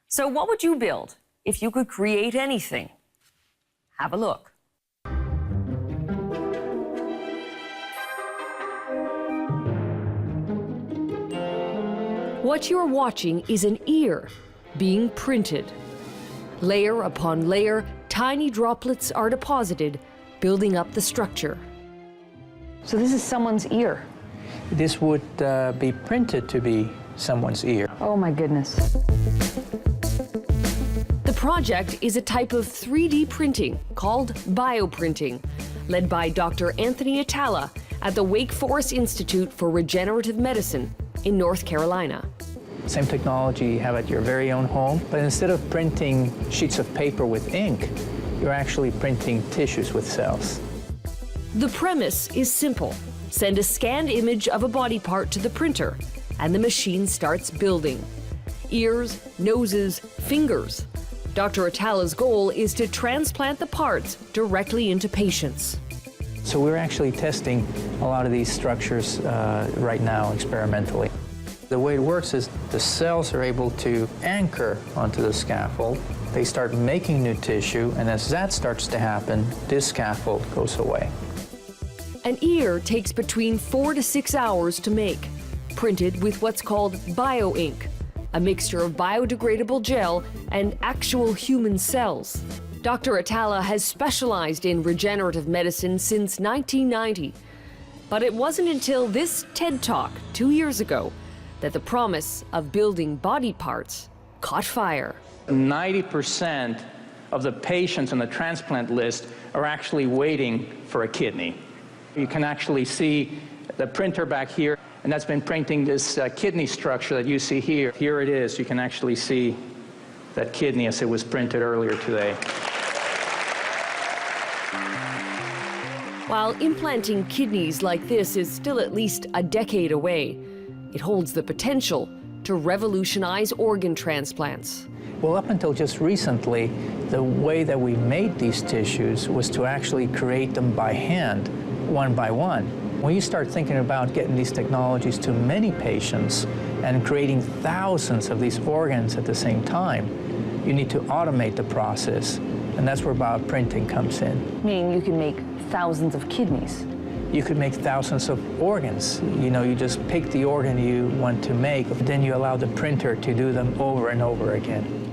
So what would you build if you could create anything? Have a look. What you're watching is an ear being printed. Layer upon layer, tiny droplets are deposited, building up the structure. So this is someone's ear. This would be printed to be someone's ear. Oh my goodness. The project is a type of 3D printing called bioprinting, led by Dr. Anthony Atala at the Wake Forest Institute for Regenerative Medicine in North Carolina. Same technology you have at your very own home, but instead of printing sheets of paper with ink, you're actually printing tissues with cells. The premise is simple. Send a scanned image of a body part to the printer, and the machine starts building. Ears, noses, fingers. Dr. Atala's goal is to transplant the parts directly into patients. So we're actually testing a lot of these structures right now experimentally. The way it works is the cells are able to anchor onto the scaffold. They start making new tissue, and as that starts to happen, this scaffold goes away. An ear takes between 4 to 6 hours to make, printed with what's called bio-ink, a mixture of biodegradable gel and actual human cells. Dr. Atala has specialized in regenerative medicine since 1990. But it wasn't until this TED Talk 2 years ago that the promise of building body parts caught fire. 90% of the patients on the transplant list are actually waiting for a kidney. You can actually see the printer back here, and that's been printing this kidney structure that you see here. Here it is. You can actually see that kidney as it was printed earlier today. While implanting kidneys like this is still at least a decade away, it holds the potential to revolutionize organ transplants. Well, up until just recently, the way that we made these tissues was to actually create them by hand, one by one. When you start thinking about getting these technologies to many patients and creating thousands of these organs at the same time, you need to automate the process, and that's where bioprinting comes in. Meaning you can make thousands of kidneys. You could make thousands of organs. You know, you just pick the organ you want to make, then you allow the printer to do them over and over again.